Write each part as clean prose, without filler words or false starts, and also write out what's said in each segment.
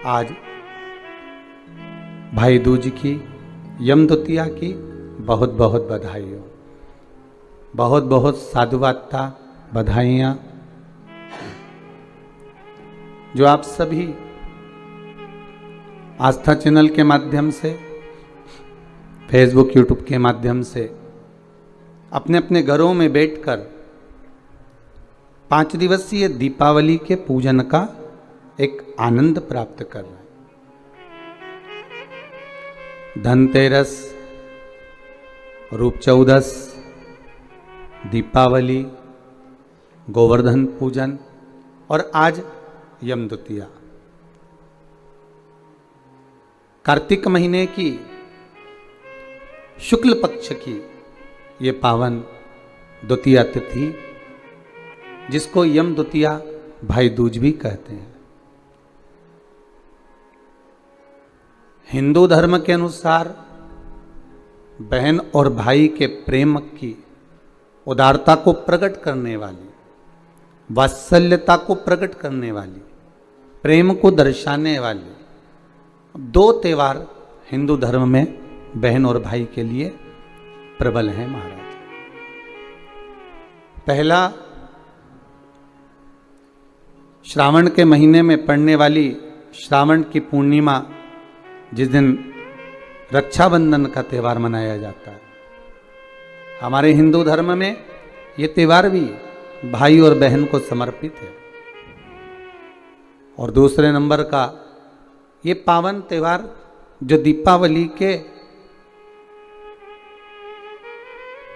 आज भाई दूज की यम द्वितीया की बहुत बहुत बधाई हो, बहुत बहुत साधुवादता, बधाइयाँ जो आप सभी आस्था चैनल के माध्यम से, फेसबुक यूट्यूब के माध्यम से अपने अपने घरों में बैठकर 5 दिवसीय दीपावली के पूजन का एक आनंद प्राप्त कर रहे हैं। धनतेरस, रूप चौदस, दीपावली, गोवर्धन पूजन और आज यम द्वितीया। कार्तिक महीने की शुक्ल पक्ष की ये पावन द्वितीया तिथि, जिसको यम द्वितीया भाई दूज भी कहते हैं। हिंदू धर्म के अनुसार बहन और भाई के प्रेम की उदारता को प्रकट करने वाली, वात्सल्यता को प्रकट करने वाली, प्रेम को दर्शाने वाली 2 त्यौहार हिंदू धर्म में बहन और भाई के लिए प्रबल हैं महाराज। पहला, श्रावण के महीने में पड़ने वाली श्रावण की पूर्णिमा, जिस दिन रक्षाबंधन का त्यौहार मनाया जाता है। हमारे हिंदू धर्म में ये त्यौहार भी भाई और बहन को समर्पित है। और दूसरे नंबर का ये पावन त्यौहार जो दीपावली के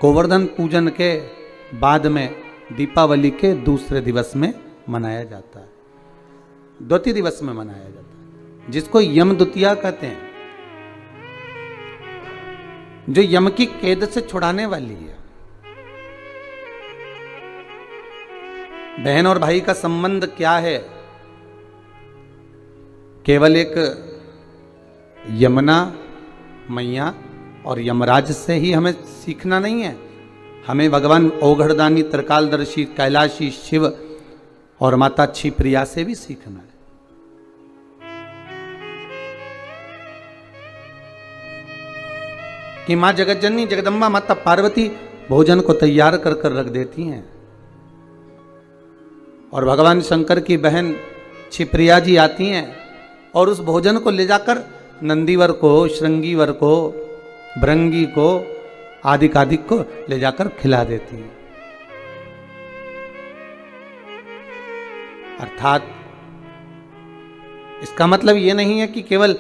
गोवर्धन पूजन के बाद में दीपावली के दूसरे दिवस में मनाया जाता है, द्वितीय दिवस में मनाया जाता है, जिसको यम द्वितीया कहते हैं, जो यम की कैद से छुड़ाने वाली है। बहन और भाई का संबंध क्या है? केवल एक यमुना मैया और यमराज से ही हमें सीखना नहीं है, हमें भगवान औघड़दानी, त्रिकालदर्शी, कैलाशी शिव और माता क्षिप्रिया से भी सीखना है। कि मां जगतजननी जगदम्बा माता पार्वती भोजन को तैयार कर कर रख देती हैं और भगवान शंकर की बहन क्षिप्रिया जी आती हैं और उस भोजन को ले जाकर नंदीवर को, श्रृंगीवर को, भृंगी को, आदिक को ले जाकर खिला देती हैं। अर्थात इसका मतलब ये नहीं है कि केवल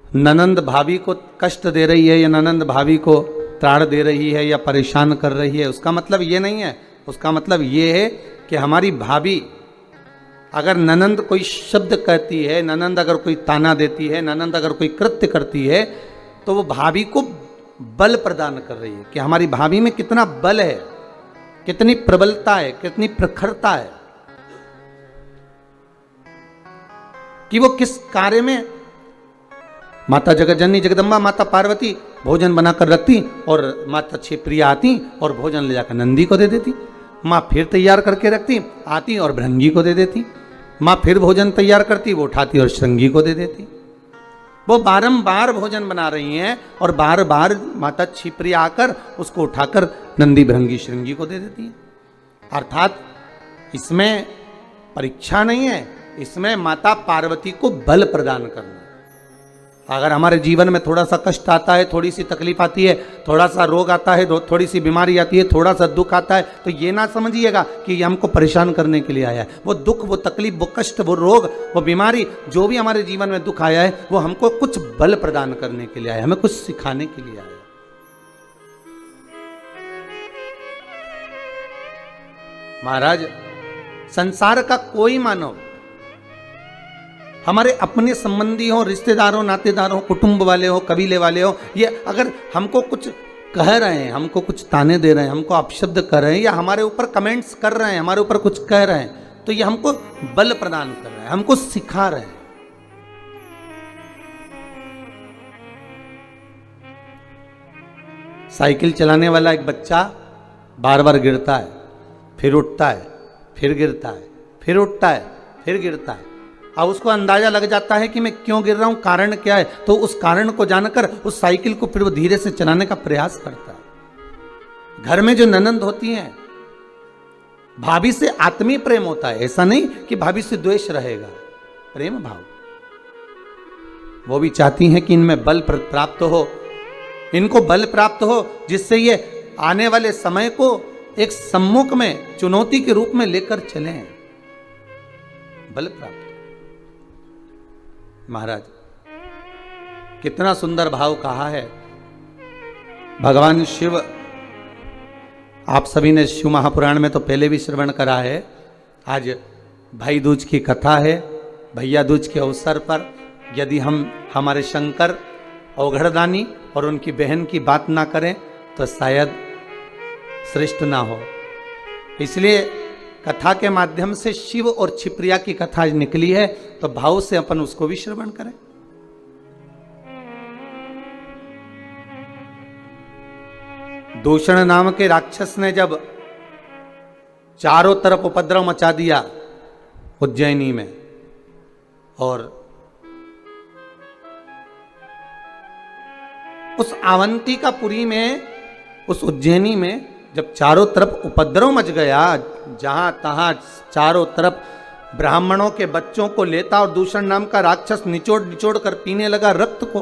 ननंद भाभी को कष्ट दे रही है या ननंद भाभी को त्राण दे रही है या परेशान कर रही है, उसका मतलब ये नहीं है। उसका मतलब ये है कि हमारी भाभी अगर ननंद कोई शब्द कहती है, ननंद अगर कोई ताना देती है, ननंद अगर कोई कृत्य करती है, तो वो भाभी को बल प्रदान कर रही है कि हमारी भाभी में कितना बल है, कितनी प्रबलता है, कितनी प्रखरता है, कि वो किस कार्य में माता जगतजननी जगदम्बा माता पार्वती भोजन बनाकर रखती और माता क्षिप्रिया आती और भोजन ले जाकर नंदी को दे देती। माँ फिर तैयार करके रखती, आती और भृंगी को दे देती। माँ फिर भोजन तैयार करती, वो उठाती और श्रृंगी को दे देती। वो बारंबार भोजन बना रही हैं और बार बार माता क्षिप्रिया आकर उसको उठाकर नंदी, भृंगी, श्रृंगी को दे देती है। अर्थात इसमें परीक्षा नहीं है, इसमें माता पार्वती को बल प्रदान करना। अगर हमारे जीवन में थोड़ा सा कष्ट आता है, थोड़ी सी तकलीफ आती है, थोड़ा सा रोग आता है, थोड़ी सी बीमारी आती है, थोड़ा सा दुख आता है, तो ये ना समझिएगा कि ये हमको परेशान करने के लिए आया है। वो दुख, वो तकलीफ, वो कष्ट, वो रोग, वो बीमारी, जो भी हमारे जीवन में दुख आया है, वो हमको कुछ बल प्रदान करने के लिए आया है, हमें कुछ सिखाने के लिए आया है। महाराज, संसार का कोई मानव, हमारे अपने संबंधी हो, रिश्तेदारों, नातेदारों, कुटुंब वाले हो, कबीले वाले हो, ये अगर हमको कुछ कह रहे हैं, हमको कुछ ताने दे रहे हैं, हमको अपशब्द कर रहे हैं या हमारे ऊपर कमेंट्स कर रहे हैं, हमारे ऊपर कुछ कह रहे हैं, तो ये हमको बल प्रदान कर रहे हैं, हमको सिखा रहे हैं। साइकिल चलाने वाला एक बच्चा बार बार गिरता है, फिर उठता है, फिर गिरता है, फिर उठता है, फिर गिरता है। अब उसको अंदाजा लग जाता है कि मैं क्यों गिर रहा हूं, कारण क्या है, तो उस कारण को जानकर उस साइकिल को फिर वो धीरे से चलाने का प्रयास करता है। घर में जो ननंद होती हैं, भाभी से आत्मीय प्रेम होता है, ऐसा नहीं कि भाभी से द्वेष रहेगा, प्रेम भाव। वो भी चाहती हैं कि इनमें बल प्राप्त हो, इनको बल प्राप्त हो, जिससे ये आने वाले समय को एक सम्मुख में चुनौती के रूप में लेकर चलें, बल प्राप्त। महाराज कितना सुंदर भाव कहा है भगवान शिव। आप सभी ने शिव महापुराण में तो पहले भी श्रवण करा है। आज भाई दूज की कथा है। भैया दूज के अवसर पर यदि हम हमारे शंकर अवघड़दानी और उनकी बहन की बात ना करें तो शायद श्रेष्ठ ना हो। इसलिए कथा के माध्यम से शिव और छिप्रिया की कथा निकली है, तो भाव से अपन उसको भी श्रवण करें। दूषण नाम के राक्षस ने जब चारों तरफ उपद्रव मचा दिया उज्जैनी में, और उस अवंतिकापुरी में, उस उज्जैनी में जब चारों तरफ उपद्रव मच गया, जहां तहां चारों तरफ ब्राह्मणों के बच्चों को लेता और दूषण नाम का राक्षस निचोड़ निचोड़ कर पीने लगा रक्त को।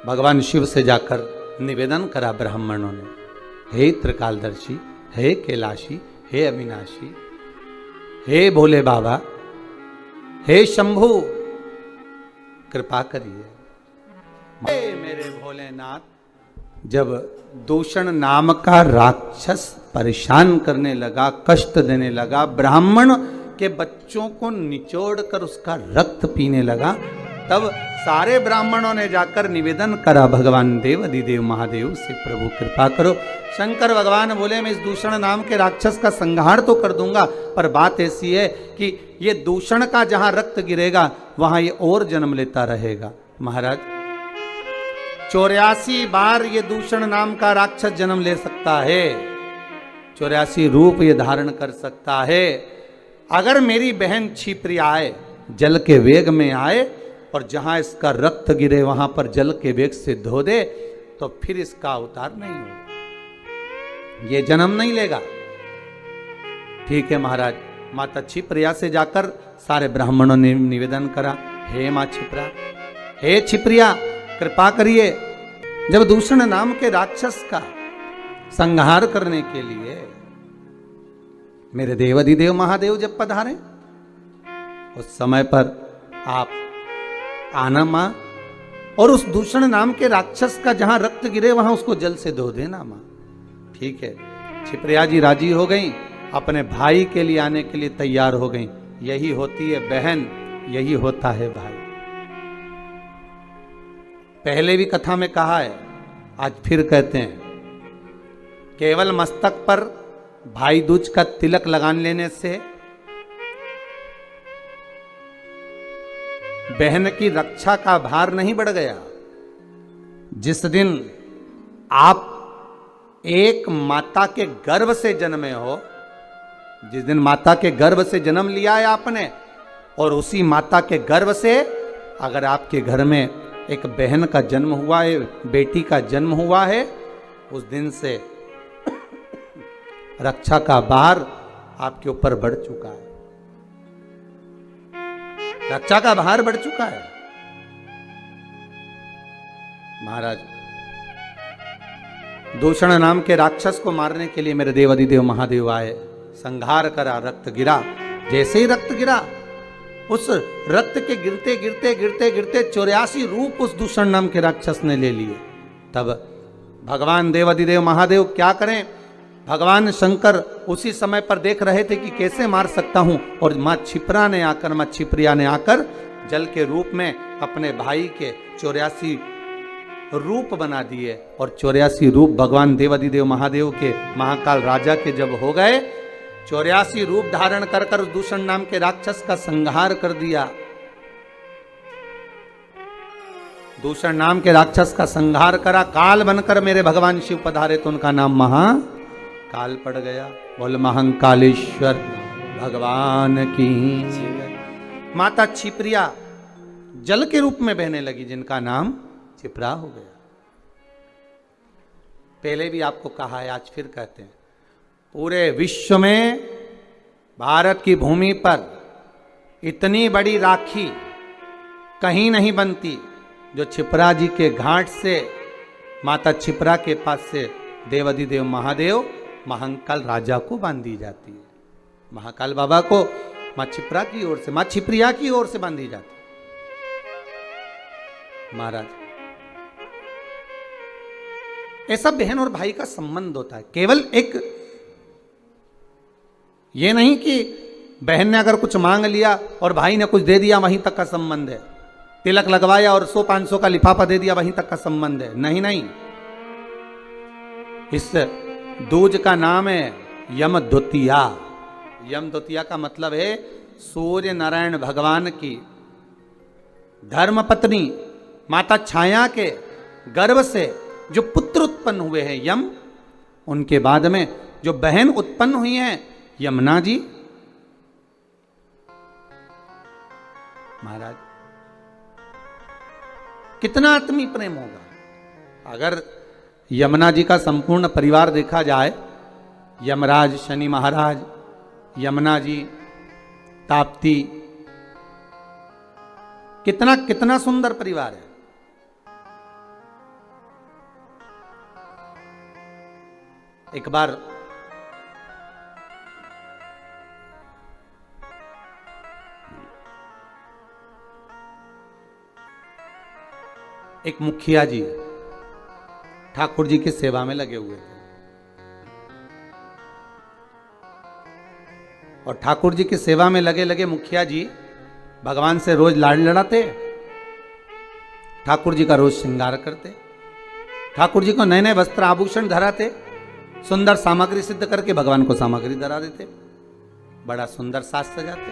भगवान शिव से जाकर निवेदन करा ब्राह्मणों ने, हे त्रिकालदर्शी, हे कैलाशी, हे अविनाशी, हे भोले बाबा, हे शंभु, कृपा करिए। हे मेरे भोलेनाथ, जब दूषण नाम का राक्षस परेशान करने लगा, कष्ट देने लगा, ब्राह्मण के बच्चों को निचोड़ कर उसका रक्त पीने लगा, तब सारे ब्राह्मणों ने जाकर निवेदन करा भगवान देव अधिदेव महादेव से, प्रभु कृपा करो। शंकर भगवान बोले, मैं इस दूषण नाम के राक्षस का संहार तो कर दूंगा, पर बात ऐसी है कि ये दूषण का जहां रक्त गिरेगा वहां ये और जन्म लेता रहेगा। महाराज 84 बार ये दूषण नाम का राक्षस जन्म ले सकता है, 84 रूप ये धारण कर सकता है। अगर मेरी बहन छिप्रिया आए, जल के वेग में आए और जहां इसका रक्त गिरे वहां पर जल के वेग से धो दे, तो फिर इसका अवतार नहीं होगा, ये जन्म नहीं लेगा। ठीक है महाराज। माता छिप्रिया से जाकर सारे ब्राह्मणों ने निवेदन करा, हे मां छिप्रा, हे छिप्रिया, कृपा करिए। जब दूषण नाम के राक्षस का संहार करने के लिए मेरे देवाधिदेव महादेव जब पधारे, उस समय पर आप आना मां, और उस दूषण नाम के राक्षस का जहां रक्त गिरे वहां उसको जल से धो देना मां। ठीक है। छिप्रिया जी राजी हो गई, अपने भाई के लिए आने के लिए तैयार हो गई। यही होती है बहन, यही होता है भाई। पहले भी कथा में कहा है, आज फिर कहते हैं, केवल मस्तक पर भाई दूज का तिलक लगान लेने से बहन की रक्षा का भार नहीं बढ़ गया। जिस दिन आप एक माता के गर्भ से जन्मे हो, जिस दिन माता के गर्भ से जन्म लिया है आपने, और उसी माता के गर्भ से अगर आपके घर में एक बहन का जन्म हुआ है, बेटी का जन्म हुआ है, उस दिन से रक्षा का भार आपके ऊपर बढ़ चुका है, रक्षा का भार बढ़ चुका है। महाराज दूषण नाम के राक्षस को मारने के लिए मेरे देवाधिदेव महादेव आए, संहार करा, रक्त गिरा। जैसे ही रक्त गिरा, उस रक्त के गिरते गिरते गिरते गिरते 84 रूप उस दूषण नाम के राक्षस ने ले लिए। तब भगवान देवाधिदेव महादेव क्या करें, भगवान शंकर उसी समय पर देख रहे थे कि कैसे मार सकता हूं, और मां छिप्रा ने आकर, मां छिप्रिया ने आकर जल के रूप में अपने भाई के 84 रूप बना दिए, और 84 रूप भगवान देवाधिदेव महादेव के महाकाल राजा के जब हो गए, 84 रूप धारण कर कर दूषण नाम के राक्षस का संहार कर दिया। दूषण नाम के राक्षस का संहार करा, काल बनकर मेरे भगवान शिव पधारे, तो उनका नाम काल पड़ गया। बोल महाकालेश्वर भगवान की। माता छिप्रिया जल के रूप में बहने लगी, जिनका नाम छिप्रा हो गया। पहले भी आपको कहा है, आज फिर कहते हैं, पूरे विश्व में भारत की भूमि पर इतनी बड़ी राखी कहीं नहीं बनती जो छिप्रा जी के घाट से, माता छिप्रा के पास से देवाधिदेव महादेव महाकाल राजा को बांधी जाती है। महाकाल बाबा को मां छिप्रा की ओर से, मां छिप्रिया की ओर से बांधी जाती है। महाराज, ऐसा बहन और भाई का संबंध होता है। केवल एक ये नहीं कि बहन ने अगर कुछ मांग लिया और भाई ने कुछ दे दिया, वहीं तक का संबंध है। तिलक लगवाया और 100-500 का लिफाफा दे दिया, वहीं तक का संबंध है। नहीं नहीं, इस दूज का नाम है यम द्वितीया। यम द्वितीया का मतलब है सूर्य नारायण भगवान की धर्म पत्नी माता छाया के गर्भ से जो पुत्र उत्पन्न हुए हैं यम, उनके बाद में जो बहन उत्पन्न हुई हैं यमुना जी। महाराज, कितना आत्मीय प्रेम होगा अगर यमुना जी का संपूर्ण परिवार देखा जाए। यमराज, शनि महाराज, यमुना जी, ताप्ती, कितना कितना सुंदर परिवार है। एक बार एक मुखिया जी ठाकुर जी की सेवा में लगे हुए थे और ठाकुर जी की सेवा में लगे लगे मुखिया जी भगवान से रोज लाड़ लड़ाते, ठाकुर जी का रोज श्रृंगार करते, ठाकुर जी को नए नए वस्त्र आभूषण धराते, सुंदर सामग्री सिद्ध करके भगवान को सामग्री धरा देते, बड़ा सुंदर साज सजाते।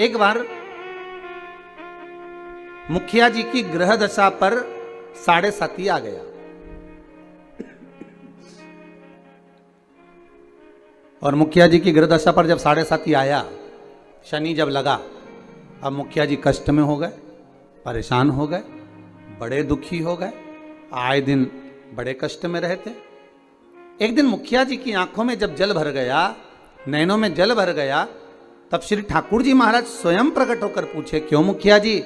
एक बार मुखिया जी की ग्रह दशा पर 7.5 आ गया और मुखिया जी की ग्रह दशा पर जब 7.5 आया, शनि जब लगा, अब मुखिया जी कष्ट में हो गए, परेशान हो गए, बड़े दुखी हो गए, आए दिन बड़े कष्ट में रहते। एक दिन मुखिया जी की आंखों में जब जल भर गया, नैनों में जल भर गया, तब श्री ठाकुर जी महाराज स्वयं प्रकट होकर पूछे, क्यों मुखिया जी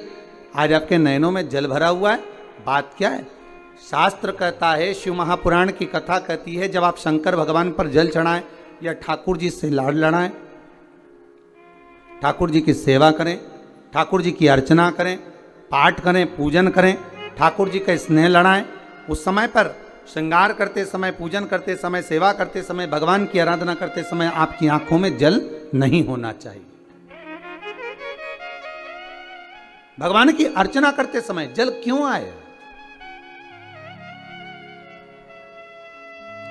आज आपके नैनों में जल भरा हुआ है, बात क्या है? शास्त्र कहता है, शिव महापुराण की कथा कहती है, जब आप शंकर भगवान पर जल चढ़ाएं या ठाकुर जी से लाड़ लड़ाएं, ठाकुर जी की सेवा करें, ठाकुर जी की अर्चना करें, पाठ करें, पूजन करें, ठाकुर जी का स्नेह लड़ाएं, उस समय पर श्रृंगार करते समय, पूजन करते समय, सेवा करते समय, भगवान की आराधना करते समय आपकी आंखों में जल नहीं होना चाहिए। भगवान की अर्चना करते समय जल क्यों आए,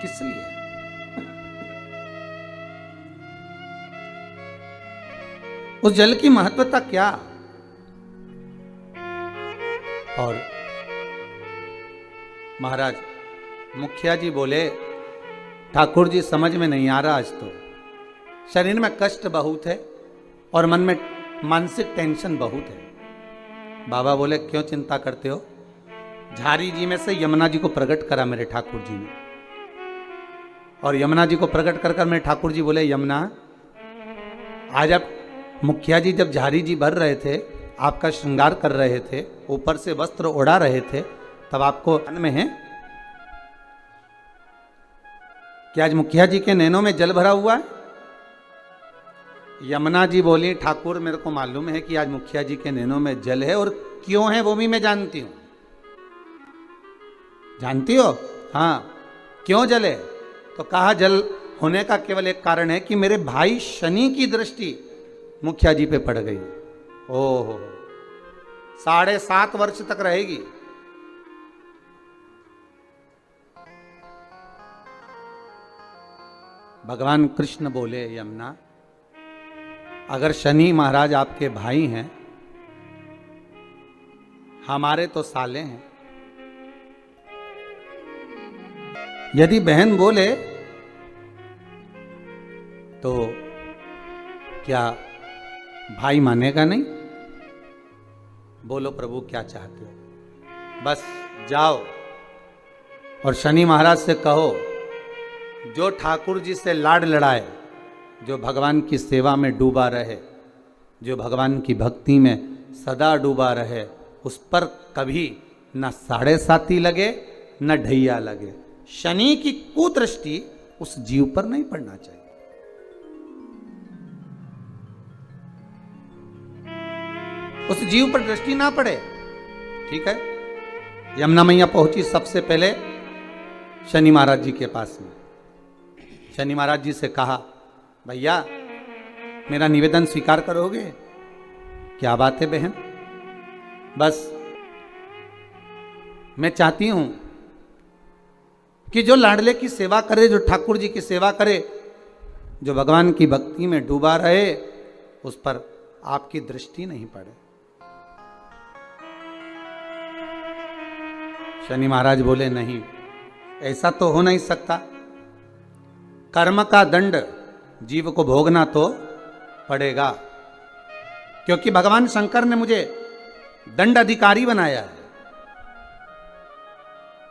किस लिए? उस जल की महत्वता क्या? और महाराज मुखिया जी बोले, ठाकुर जी समझ में नहीं आ रहा, आज तो शरीर में कष्ट बहुत है और मन में मानसिक टेंशन बहुत है। बाबा बोले, क्यों चिंता करते हो? झारी जी में से यमुना जी को प्रकट करा मेरे ठाकुर जी ने, और यमुना जी को प्रकट कर मेरे ठाकुर जी बोले, यमुना आज आप मुखिया जी जब झारी जी भर रहे थे, आपका श्रृंगार कर रहे थे, ऊपर से वस्त्र ओढ़ा रहे थे, तब आपको मन में है कि आज मुखिया जी के नैनों में जल भरा हुआ है? यमुना जी बोली, ठाकुर मेरे को मालूम है कि आज मुखिया जी के नैनों में जल है, और क्यों है वो भी मैं जानती हूं। जानती हो? हाँ, क्यों जल है? तो कहा, जल होने का केवल एक कारण है कि मेरे भाई शनि की दृष्टि मुखिया जी पे पड़ गई। ओहो, 7.5 वर्ष तक रहेगी। भगवान कृष्ण बोले, यमुना अगर शनि महाराज आपके भाई हैं, हमारे तो साले हैं, यदि बहन बोले तो क्या भाई मानेगा नहीं? बोलो प्रभु क्या चाहते हो? बस जाओ और शनि महाराज से कहो, जो ठाकुर जी से लाड लड़ाए, जो भगवान की सेवा में डूबा रहे, जो भगवान की भक्ति में सदा डूबा रहे, उस पर कभी न 7.5 लगे न ढैया लगे। शनि की कुदृष्टि उस जीव पर नहीं पड़ना चाहिए। उस जीव पर दृष्टि ना पड़े। ठीक है। यमुना मैया पहुंची सबसे पहले शनि महाराज जी के पास में। शनि महाराज जी से कहा, भैया मेरा निवेदन स्वीकार करोगे? क्या बात है बहन? बस मैं चाहती हूं कि जो लाडले की सेवा करे, जो ठाकुर जी की सेवा करे, जो भगवान की भक्ति में डूबा रहे, उस पर आपकी दृष्टि नहीं पड़े। शनि महाराज बोले, नहीं, ऐसा तो हो नहीं सकता। कर्म का दंड जीव को भोगना तो पड़ेगा, क्योंकि भगवान शंकर ने मुझे दंड अधिकारी बनाया है।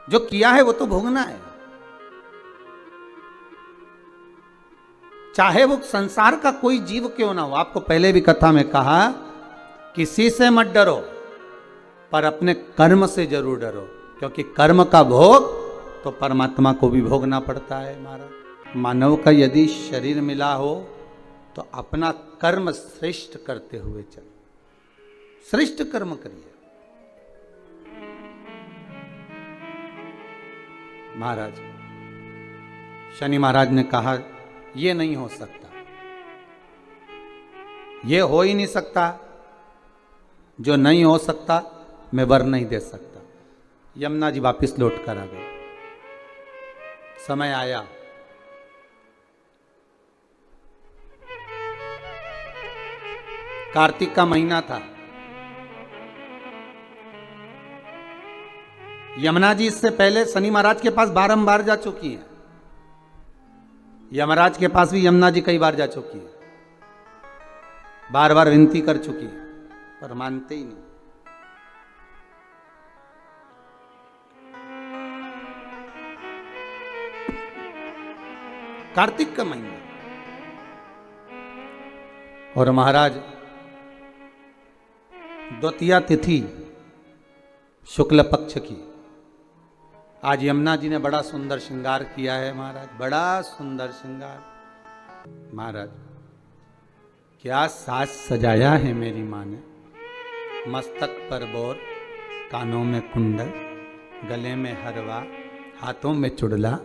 जो किया है वो तो भोगना है, चाहे वो संसार का कोई जीव क्यों ना हो। आपको पहले भी कथा में कहा, किसी से मत डरो, पर अपने कर्म से जरूर डरो, क्योंकि कर्म का भोग तो परमात्मा को भी भोगना पड़ता है। महाराज, मानव का यदि शरीर मिला हो तो अपना कर्म श्रेष्ठ करते हुए चलो, श्रेष्ठ कर्म करिए। महाराज, शनि महाराज ने कहा, ये नहीं हो सकता, ये हो ही नहीं सकता। जो नहीं हो सकता मैं वर नहीं दे सकता। यमुना जी वापिस लौट कर आ गए। समय आया, कार्तिक का महीना था। यमुना जी इससे पहले शनि महाराज के पास बारंबार जा चुकी हैं। यमराज के पास भी यमुना जी कई बार जा चुकी है, बार बार विनती कर चुकी है, पर मानते ही नहीं। कार्तिक का महीना और महाराज द्वितीया तिथि शुक्ल पक्ष की। आज यमुना जी ने बड़ा सुंदर श्रृंगार किया है। महाराज, बड़ा सुंदर श्रृंगार। महाराज, क्या साज सजाया है मेरी माँ ने। मस्तक पर बोर, कानों में कुंडल, गले में हरवा, हाथों में चुड़ला,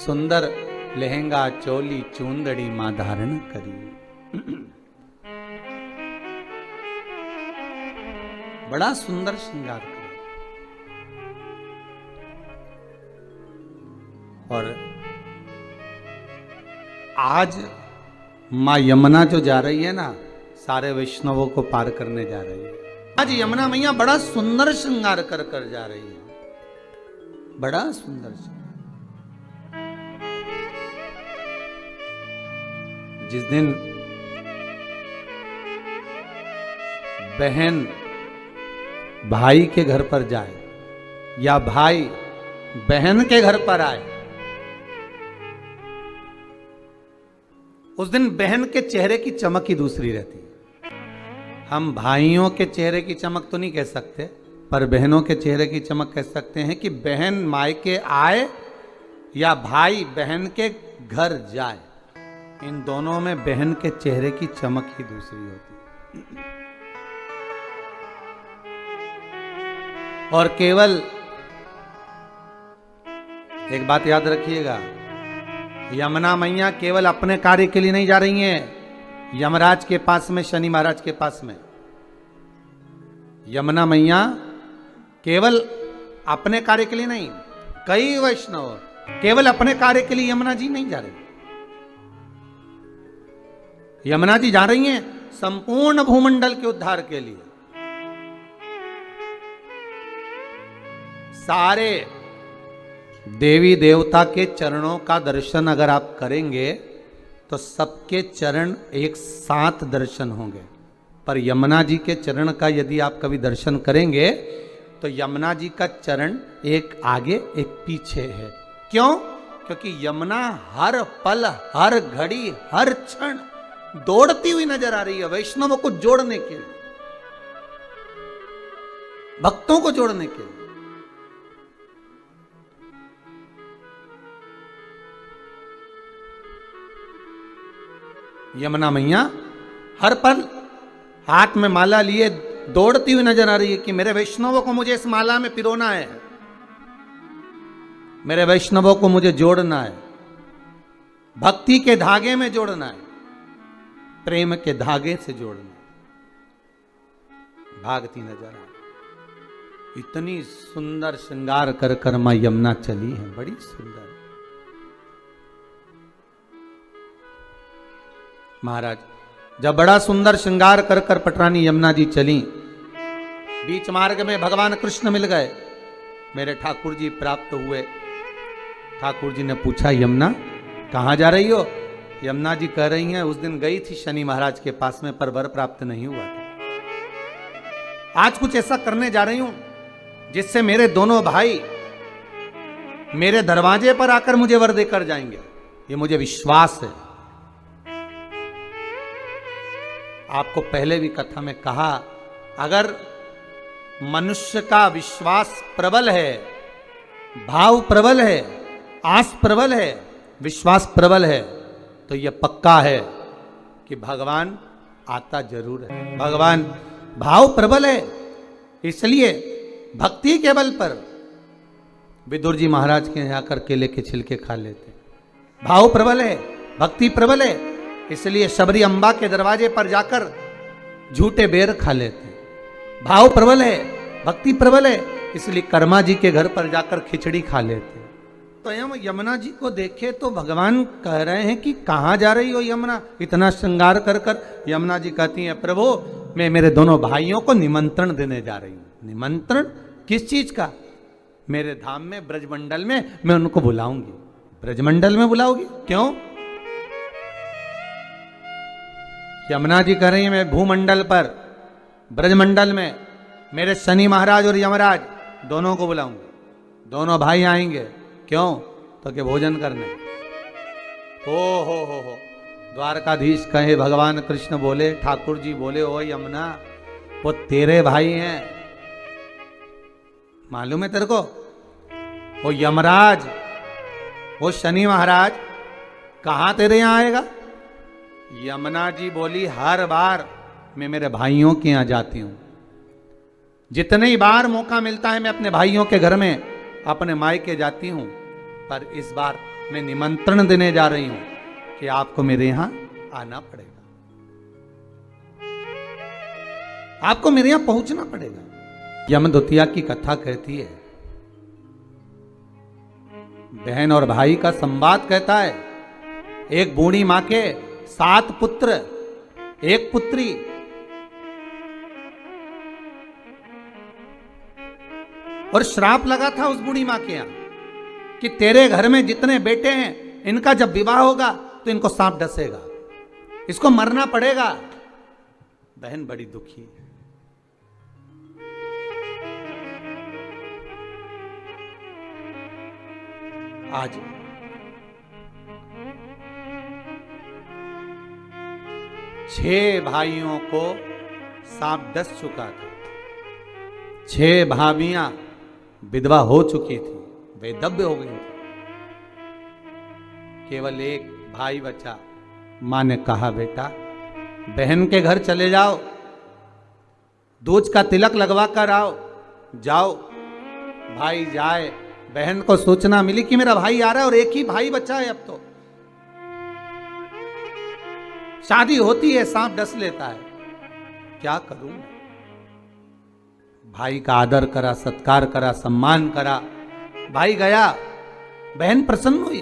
सुंदर लहंगा चोली चूंदड़ी मां धारण करी। बड़ा सुंदर श्रृंगार किया। और आज मां यमुना जो जा रही है ना, सारे वैष्णवों को पार करने जा रही है। आज यमुना मैया बड़ा सुंदर श्रृंगार कर कर जा रही है, बड़ा सुंदर श्रृंगार। जिस दिन बहन भाई के घर पर जाए या भाई बहन के घर पर आए, उस दिन बहन के चेहरे की चमक ही दूसरी रहती है। हम भाइयों के चेहरे की चमक तो नहीं कह सकते, पर बहनों के चेहरे की चमक कह सकते हैं कि बहन मायके आए या भाई बहन के घर जाए, इन दोनों में बहन के चेहरे की चमक ही दूसरी होती है। और केवल एक बात याद रखिएगा, यमुना मैया केवल अपने कार्य के लिए नहीं जा रही हैं यमराज के पास में, शनि महाराज के पास में। यमुना मैया केवल अपने कार्य के लिए नहीं, कई वैष्णव केवल अपने कार्य के लिए यमुना जी नहीं जा रही। यमुना जी जा रही हैं संपूर्ण भूमंडल के उद्धार के लिए। सारे देवी देवता के चरणों का दर्शन अगर आप करेंगे तो सबके चरण एक साथ दर्शन होंगे, पर यमुना जी के चरण का यदि आप कभी दर्शन करेंगे तो यमुना जी का चरण एक आगे एक पीछे है। क्यों? क्योंकि यमुना हर पल हर घड़ी हर क्षण दौड़ती हुई नजर आ रही है वैष्णवों को जोड़ने के लिए, भक्तों को जोड़ने के लिए। यमुना मैया हर पल हाथ में माला लिए दौड़ती हुई नजर आ रही है कि मेरे वैष्णवों को मुझे इस माला में पिरोना है, मेरे वैष्णवों को मुझे जोड़ना है, भक्ति के धागे में जोड़ना है, प्रेम के धागे से जोड़ना है। भागती नजर आ रही, इतनी सुंदर श्रृंगार कर कर मां यमुना चली है, बड़ी सुंदर। महाराज जब बड़ा सुंदर श्रृंगार कर कर पटरानी यमुना जी चली, बीच मार्ग में भगवान कृष्ण मिल गए, मेरे ठाकुर जी प्राप्त हुए। ठाकुर जी ने पूछा यमुना कहाँ जा रही हो? यमुना जी कह रही हैं उस दिन गई थी शनि महाराज के पास में पर वर प्राप्त नहीं हुआ था। आज कुछ ऐसा करने जा रही हूं जिससे मेरे दोनों भाई मेरे दरवाजे पर आकर मुझे वर देकर जाएंगे, ये मुझे विश्वास है। आपको पहले भी कथा में कहा, अगर मनुष्य का विश्वास प्रबल है, भाव प्रबल है, आस प्रबल है, विश्वास प्रबल है, तो यह पक्का है कि भगवान आता जरूर है। भगवान भाव प्रबल है, इसलिए भक्ति के बल पर विदुर जी महाराज के यहाँ आकर केले के छिलके खा लेते। भाव प्रबल है, भक्ति प्रबल है, इसलिए शबरी अंबा के दरवाजे पर जाकर झूठे बेर खा लेते। भाव प्रबल है, भक्ति प्रबल है, इसलिए कर्मा जी के घर पर जाकर खिचड़ी खा लेते। तो हम यमुना जी को देखे तो भगवान कह रहे हैं कि कहाँ जा रही हो यमुना, इतना श्रृंगार कर कर। यमुना जी कहती हैं प्रभु मैं मेरे दोनों भाइयों को निमंत्रण देने जा रही हूँ। निमंत्रण किस चीज का? मेरे धाम में ब्रजमंडल में मैं उनको बुलाऊंगी। ब्रजमंडल में बुलाओगी? क्यों? यमुना जी कह रही है मैं भूमंडल पर ब्रजमंडल में मेरे शनि महाराज और यमराज दोनों को बुलाऊंगी, दोनों भाई आएंगे। क्यों? तो कि भोजन करने। हो द्वारकाधीश कहे, भगवान कृष्ण बोले, ठाकुर जी बोले, ओ यमुना वो तेरे भाई हैं, मालूम है तेरे को? वो यमराज, वो शनि महाराज कहां तेरे यहां आएगा? यमुना जी बोली हर बार मैं मेरे भाइयों के यहां जाती हूं, जितने ही बार मौका मिलता है मैं अपने भाइयों के घर में अपने मायके जाती हूं, पर इस बार मैं निमंत्रण देने जा रही हूं कि आपको मेरे यहां आना पड़ेगा, आपको मेरे यहां पहुंचना पड़ेगा। यमदूतिया की कथा कहती है, बहन और भाई का संवाद कहता है। एक बूढ़ी मां के 7 पुत्र, 1 पुत्री। और श्राप लगा था उस बूढ़ी मां के यहां कि तेरे घर में जितने बेटे हैं इनका जब विवाह होगा तो इनको सांप डसेगा, इसको मरना पड़ेगा। बहन बड़ी दुखी है। आज 6 भाइयों को सांप डस चुका था। 6 भाभियां विधवा हो चुकी थी, वैधव्य हो गई थी। केवल एक भाई बचा। मां ने कहा बेटा बहन के घर चले जाओ, दूज का तिलक लगवा कर आओ। जाओ। भाई जाए। बहन को सूचना मिली कि मेरा भाई आ रहा है और एक ही भाई बचा है, अब तो शादी होती है सांप डस लेता है, क्या करूं? भाई का आदर करा, सत्कार करा, सम्मान करा। भाई गया, बहन प्रसन्न हुई,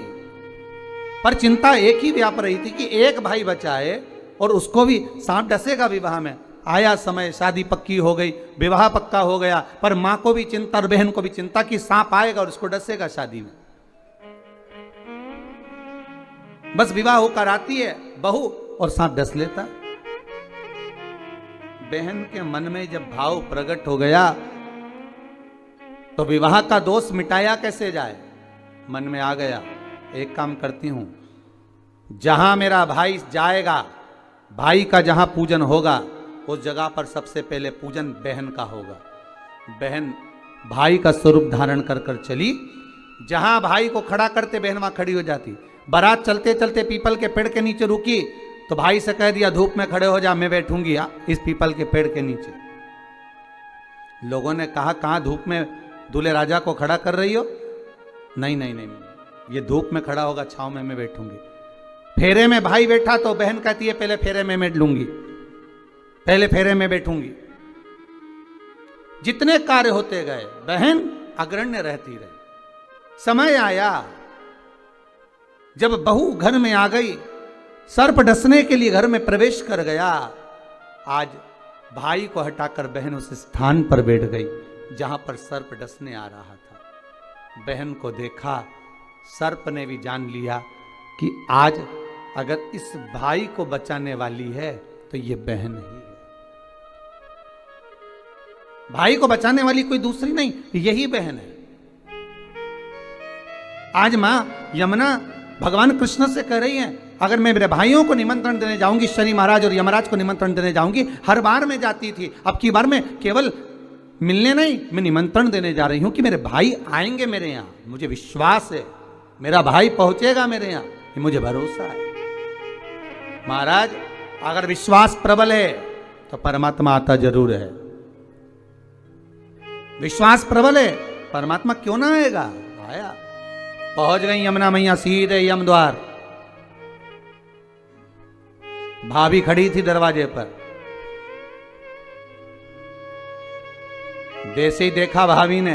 पर चिंता एक ही व्याप रही थी कि एक भाई बचा है और उसको भी सांप डसेगा विवाह में। आया समय, शादी पक्की हो गई, विवाह पक्का हो गया, पर मां को भी चिंता और बहन को भी चिंता कि सांप आएगा और उसको डसेगा शादी में। बस विवाह होकर आती है बहू और सांप डस लेता। बहन के मन में जब भाव प्रकट हो गया तो विवाह का दोष मिटाया कैसे जाए, मन में आ गया एक काम करती हूं, जहां मेरा भाई जाएगा, भाई का जहां पूजन होगा उस जगह पर सबसे पहले पूजन बहन का होगा। बहन भाई का स्वरूप धारण कर कर चली, जहां भाई को खड़ा करते बहन वहां खड़ी हो जाती। बारात चलते चलते पीपल के पेड़ के नीचे रुकी तो भाई से कह दिया धूप में खड़े हो जा, मैं बैठूंगी इस पीपल के पेड़ के नीचे। लोगों ने कहा कहां धूप में दूल्हे राजा को खड़ा कर रही हो? नहीं नहीं नहीं, ये धूप में खड़ा होगा, छांव में मैं बैठूंगी। फेरे में भाई बैठा तो बहन कहती है पहले फेरे में मैं लूंगी, पहले फेरे में बैठूंगी। जितने कार्य होते गए बहन अग्रण्य रहती रही। समय आया जब बहू घर में आ गई, सर्प डसने के लिए घर में प्रवेश कर गया। आज भाई को हटाकर बहन उस स्थान पर बैठ गई जहां पर सर्प डसने आ रहा था। बहन को देखा, सर्प ने भी जान लिया कि आज अगर इस भाई को बचाने वाली है तो ये बहन ही है। भाई को बचाने वाली कोई दूसरी नहीं, यही बहन है। आज मां यमुना भगवान कृष्ण से कह रही है अगर मैं मेरे भाइयों को निमंत्रण देने जाऊंगी, शनि महाराज और यमराज को निमंत्रण देने जाऊंगी, हर बार मैं जाती थी, अब की बार मैं केवल मिलने नहीं, मैं निमंत्रण देने जा रही हूं कि मेरे भाई आएंगे मेरे यहां, मुझे विश्वास है मेरा भाई पहुंचेगा मेरे यहां, ये मुझे भरोसा है। महाराज अगर विश्वास प्रबल है तो परमात्मा आता जरूर है। विश्वास प्रबल है, परमात्मा क्यों ना आएगा? आया। पहुंच गई यमुना मैया सीधे यम द्वार। भाभी खड़ी थी दरवाजे पर। जैसे ही देखा भाभी ने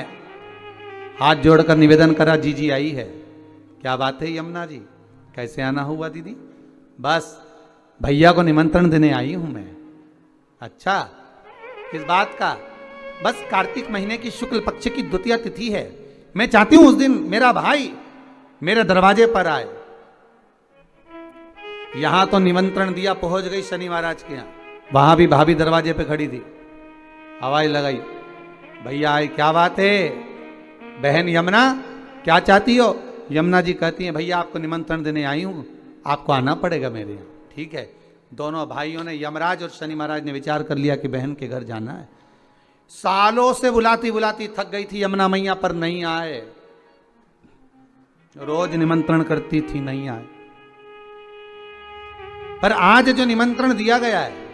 हाथ जोड़कर निवेदन करा, जीजी आई है। क्या बात है यमुना जी, कैसे आना हुआ दीदी? बस भैया को निमंत्रण देने आई हूं मैं। अच्छा, किस बात का? बस कार्तिक महीने की शुक्ल पक्ष की द्वितीय तिथि है, मैं चाहती हूं उस दिन मेरा भाई मेरे दरवाजे पर आए। यहां तो निमंत्रण दिया, पहुंच गई शनि महाराज के यहां, वहां भी भाभी दरवाजे पे खड़ी थी। आवाज लगाई, भैया आए। क्या बात है बहन यमुना, क्या चाहती हो? यमुना जी कहती हैं भैया आपको निमंत्रण देने आई हूं, आपको आना पड़ेगा मेरे यहाँ। ठीक है। दोनों भाइयों ने, यमराज और शनि महाराज ने विचार कर लिया कि बहन के घर जाना है। सालों से बुलाती बुलाती थक गई थी यमुना मैया, पर नहीं आए। रोज निमंत्रण करती थी, नहीं आए। पर आज जो निमंत्रण दिया गया है